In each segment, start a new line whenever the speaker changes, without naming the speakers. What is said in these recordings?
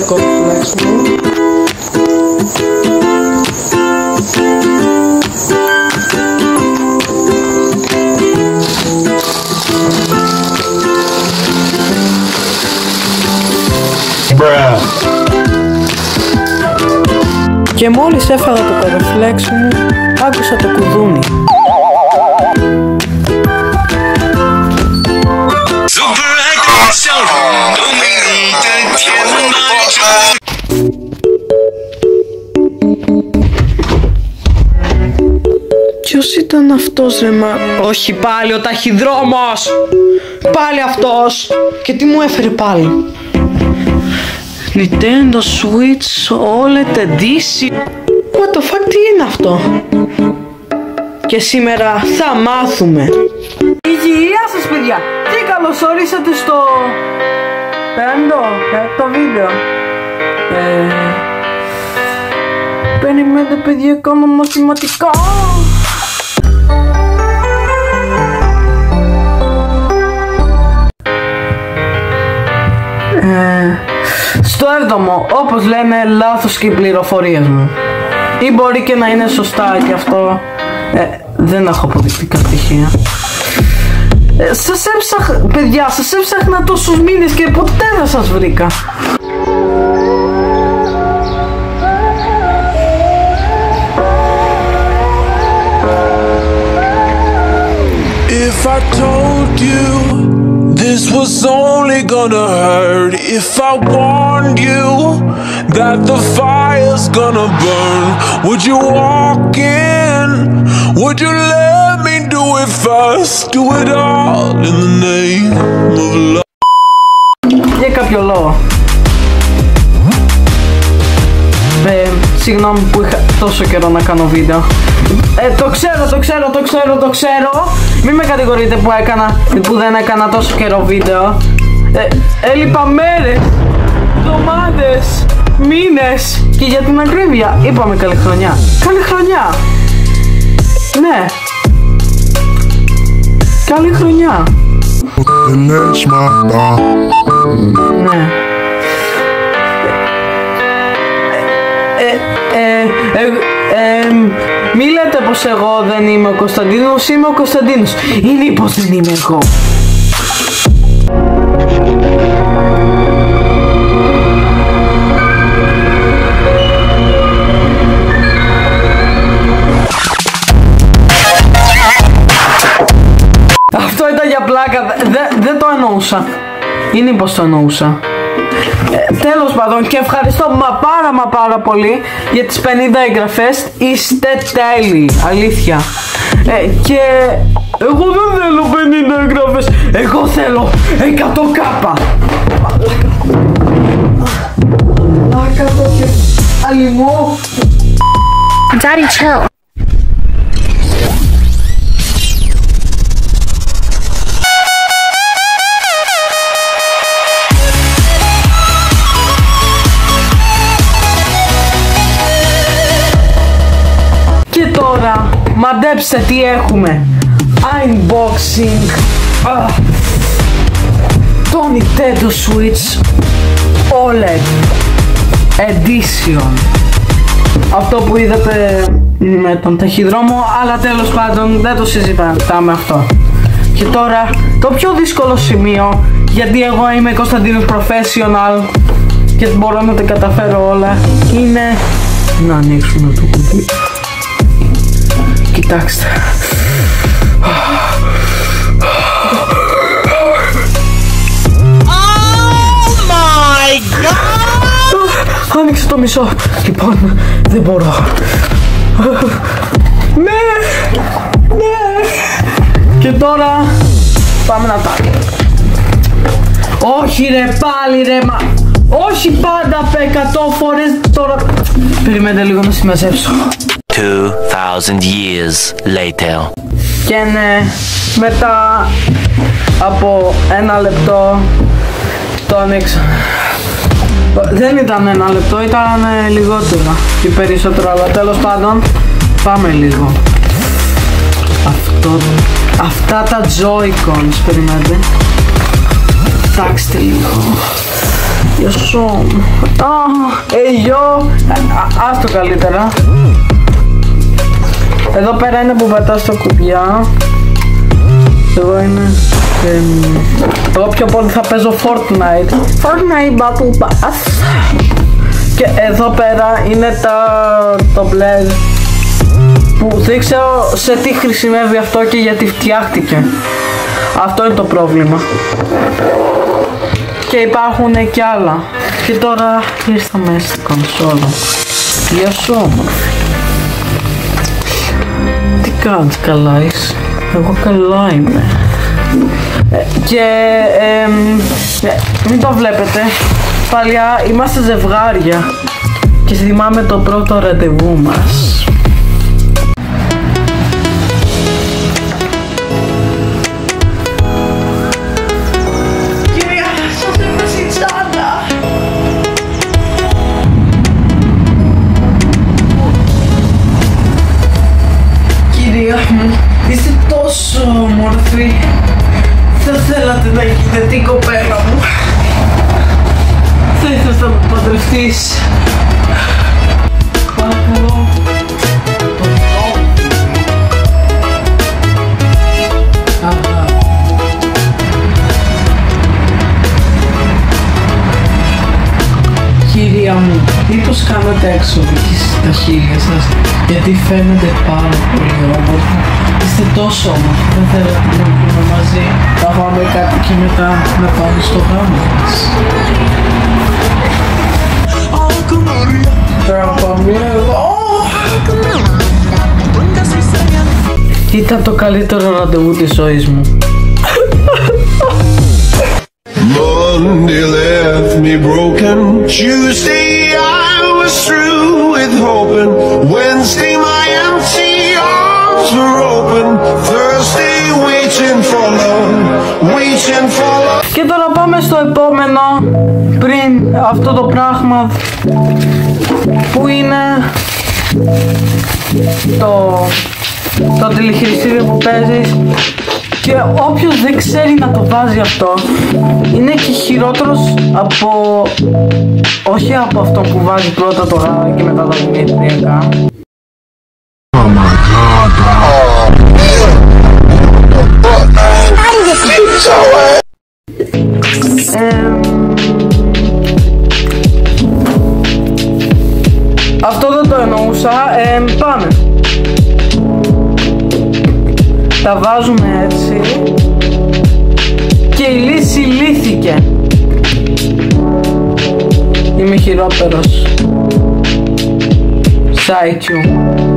κακό φυλάξιμο. Και μόλις έφαγα το καραφλέξ μου, άκουσα το κουδούνι. Ποιος ήταν αυτός ρε μα? Όχι πάλι ο ταχυδρόμος! Πάλι αυτός! Και τι μου έφερε πάλι? Nintendo Switch OLED Edition. What the fuck, τι είναι αυτό? Και σήμερα θα μάθουμε. Γεια σας παιδιά! Και καλώς ορίσατε στο έκτο βίντεο. Περιμένετε παιδιά, κάνω μαθηματικά. Στο 7ο, όπως λένε, λάθος και οι πληροφορίες μου. Ή μπορεί και να είναι σωστά και αυτό. Δεν έχω αποδεικτικά στοιχεία. Σας έψαχνα, παιδιά, σας έψαχνα τόσους μήνες και ποτέ δεν σας βρήκα.
If I told you this was only gonna hurt, if I warned you that the fire's gonna burn, would you walk in? Would you let me do it first? Do it all in the name of love.
Για κάποιο λόγο. Συγγνώμη που είχα τόσο καιρό να κάνω βίντεο. Το ξέρω. Μην με κατηγορείτε που δεν έκανα τόσο καιρό βίντεο. Έλειπα μέρες, εβδομάδες, μήνες. Και για την ακρίβεια είπαμε καλή χρονιά. Καλή χρονιά. Ναι. Καλή χρονιά. Ναι. Μη λέτε πως εγώ δεν είμαι ο Κωνσταντίνος, είμαι ο Κωνσταντίνος. Ή πως δεν είμαι εγώ? Αυτό ήταν για πλάκα, δεν το εννοούσα. Είναι πως το εννοούσα. Τέλος πάντων, και ευχαριστώ πάρα πολύ για τις 50 εγγραφές. Είστε τέλειοι, αλήθεια. Και εγώ δεν θέλω 50 εγγραφές, εγώ θέλω 100 κάπα. Λάκα το κεφάλι μου.
Daddy, chill.
Μαντέψτε τι έχουμε. Unboxing το Nintendo Switch OLED Edition. Αυτό που είδατε με τον ταχυδρόμο, αλλά τέλος πάντων δεν το συζητάμε αυτό. Και τώρα το πιο δύσκολο σημείο, γιατί εγώ είμαι Κωνσταντίνος Professional και μπορώ να τα καταφέρω όλα, είναι να ανοίξουμε το κουτί. Κοιτάξτε.
Oh my god!
Άνοιξε το μισό. Λοιπόν, δεν μπορώ. Ναι. Και τώρα πάμε να τα. Όχι ρε, πάλι ρε, μα. Όχι πάντα 100 φορές τώρα. Περιμένετε λίγο να συμμαζέψω.
2,000 years later.
Και ναι, μετά από 1 λεπτό το ανοίξα. Δεν ήταν 1 λεπτό, ήταν λιγότερο ή περισσότερο, αλλά τέλος πάντων πάμε λίγο. Αυτά τα Joy-Cons, περιμένετε. Κοιτάξτε λίγο. Γιο μου. Γιο. Άστο καλύτερα. Εδώ πέρα είναι που πετάς τα κουμπιά. Εδώ είναι. Εγώ πιο πολύ θα παίζω Fortnite Battle Pass. Και εδώ πέρα είναι το μπλε που δεν ξέρω σε τι χρησιμεύει αυτό και γιατί φτιάχτηκε. Αυτό είναι το πρόβλημα. Και υπάρχουν και άλλα. Και τώρα ήρθαμε στην κονσόλα. Γεια σου όμορφη. Τι κάνεις, καλά είσαι? Εγώ καλά είμαι. Και μην το βλέπετε, παλιά είμαστε ζευγάρια και θυμάμαι το πρώτο ραντεβού μας. Κυρία, σας έπεσε η τσάντα. Κυρία μου, είστε τόσο όμορφη. Θα θέλατε να γίνετε την κοπέλα μου. Θα ήθελα να με παντρευτείς. Κάπου Κυρία μου, μήπως κάνετε εξοπλική στα χείλια σας, γιατί φαίνονται πάρα πολύ όμορφα. Είστε τόσο όμορφοι, δεν θέλετε να βγούμε μαζί, να πάμε κάτι και μετά να πάμε στο γάμο μας. Πάμε εδώ. Ήταν το καλύτερο ραντεβού της ζωής μου.
Monday left me broken. Tuesday I was through with hoping. Wednesday my empty arms were open. Thursday waiting for love, waiting for love.
Και τώρα πάμε στο επόμενο, πριν αυτό το πράγμα που είναι το τηλεχειριστήριο που παίζεις. Και όποιος δεν ξέρει να το βάζει αυτό, είναι και χειρότερος από... όχι από αυτό που βάζει πρώτα το γάλα και μετά τα δημιουργιακά.
Oh my god,
αυτό δεν το εννοούσα, πάμε. Τα βάζουμε έτσι και η λύση λύθηκε. Είμαι χειρότερος. Σάικιου.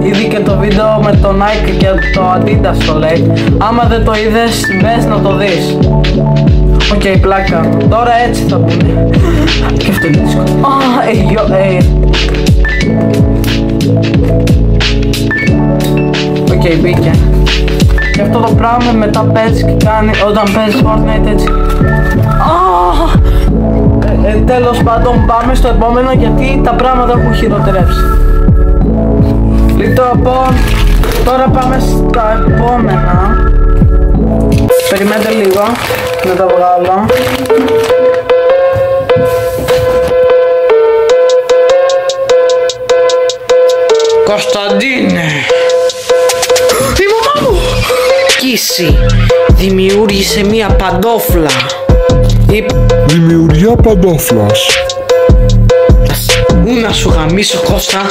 Ήδη και το βίντεο με το Nike και το Adidas το λέει. Άμα δεν το είδες, μπες να το δεις. Οκ, πλάκα. Τώρα έτσι θα πούνε. Και αυτό είναι δύσκολο. Οκ, μπήκε. Και αυτό το πράγμα μετά παίζει και κάνει όταν παίζει Fortnite έτσι. Τέλος πάντων, πάμε στο επόμενο γιατί τα πράγματα έχουν χειροτερεύσει. Λοιπόν, τώρα πάμε στα επόμενα. Περιμένετε λίγο να τα βγάλω. Κωνσταντίνε, η μαμά μου! Κίση, δημιούργησε μία παντόφλα.
Δημιουργία παντόφλας.
Ού να σου γαμίσω, Κώστα.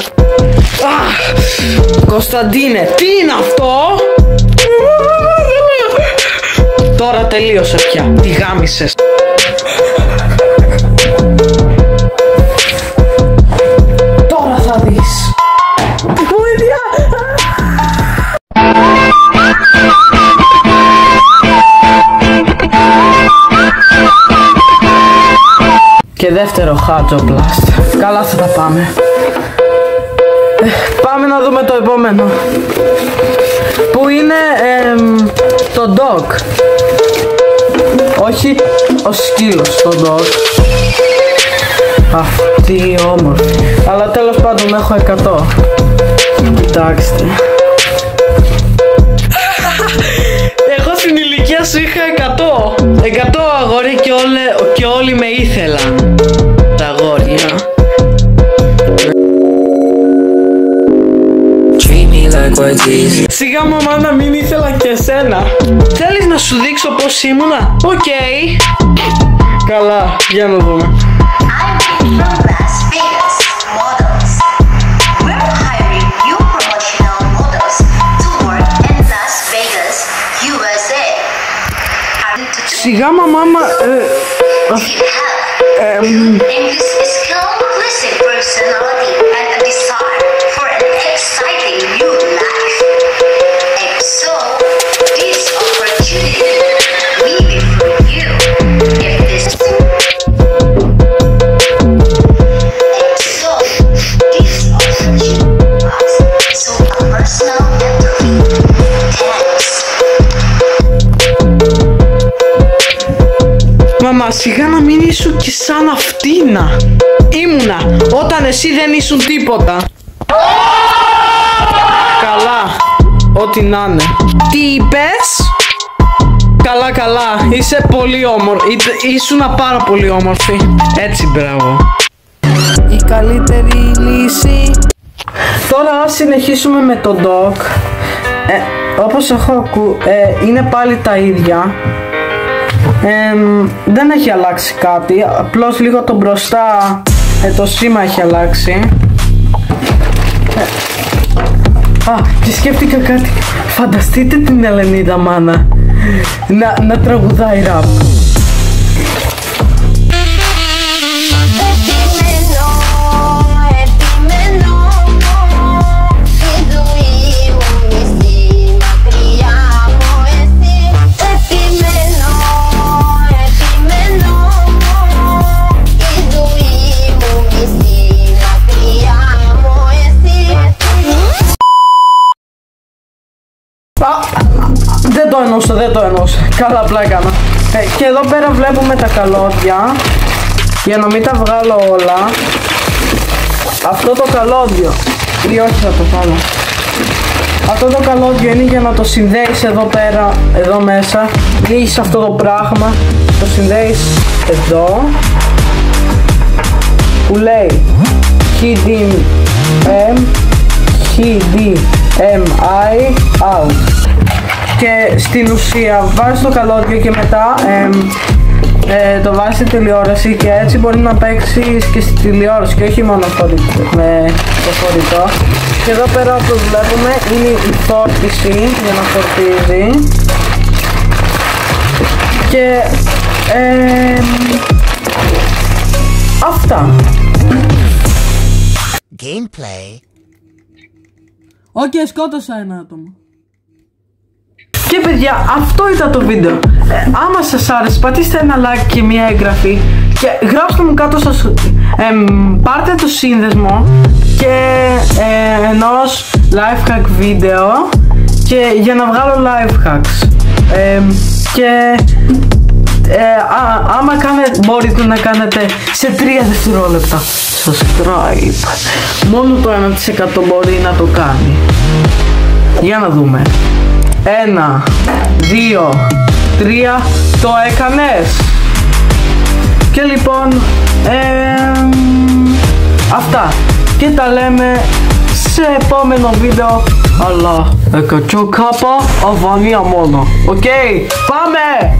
Κωνσταντίνε, τι είναι αυτό? Τώρα τελείωσε πια, τη γάμισες. Τώρα θα δεις. Βοήθεια! Και δεύτερο χάτζοπλαστ. Καλά θα τα πάμε. Πάμε να δούμε το επόμενο. Που είναι το dog. Όχι ο σκύλος, το dog. Αυτή όμορφη. Αλλά τέλος πάντων έχω 100. Κοιτάξτε. Εγώ στην ηλικία σου είχα 100. 100 αγόρι και όλοι με ήθελαν. Τα αγόρια. Σιγά μαμά, να μην ήθελα και εσένα. Θέλεις να σου δείξω πως ήμουνα? Οκ. Καλά, για να δούμε.
I'm from Las Vegas Models. We're hiring new promotional models to work in Las Vegas, USA.
Σιγά μαμά,
English skill, pleasing personality, and a desire for an exciting new life. And so, this opportunity may be for you. If this personal interview. Thanks.
Μαμά, σιγά να μην ήσουν κι σαν αυτήνα. Ήμουνα όταν εσύ δεν ήσουν τίποτα. Καλά, ό,τι να είναι. Τι είπες? Καλά, καλά, είσαι πολύ όμορφη. Ήσουνα πάρα πολύ όμορφη. Έτσι, μπράβο. Η καλύτερη λύση. Τώρα ας συνεχίσουμε με τον Doc. Όπως έχω είναι πάλι τα ίδια. Δεν έχει αλλάξει κάτι. Απλώς λίγο το μπροστά το σήμα έχει αλλάξει. Και σκέφτηκα κάτι. Φανταστείτε την Ελενίδα μάνα να τραγουδάει ραπ. Δεν το εννοούσα. Καλά, απλά έκανα. Και εδώ πέρα βλέπουμε τα καλώδια. Για να μην τα βγάλω όλα. Αυτό το καλώδιο, ή όχι θα το βάλω. Αυτό το καλώδιο είναι για να το συνδέεις εδώ πέρα, εδώ μέσα. Λύγεις αυτό το πράγμα, το συνδέεις εδώ. Που λέει HDMI out. Και στην ουσία βάζεις το καλώδιο και μετά το βάζεις στη τηλεόραση και έτσι μπορεί να παίξεις και στη τηλεόραση και όχι μόνο με το φορητό. Και εδώ πέρα όπως βλέπουμε είναι η φόρτιση για να φορτίζει. Και αυτά.
Gameplay.
Οκ, σκότωσα ένα άτομο. Και παιδιά, αυτό ήταν το βίντεο. Άμα σας άρεσε, πατήστε ένα like και μια εγγραφή και γράψτε μου κάτω πάρτε το σύνδεσμο και ενός life hack βίντεο και για να βγάλω life hacks. Και άμα μπορείτε να κάνετε σε 3 δευτερόλεπτα subscribe. Μόνο το 1% μπορεί να το κάνει. Για να δούμε. 1, 2, 3, το έκανες. Και λοιπόν αυτά. Και τα λέμε σε επόμενο βίντεο. Αλλά 100 κάπα αβανία μόνο. Οκ, πάμε!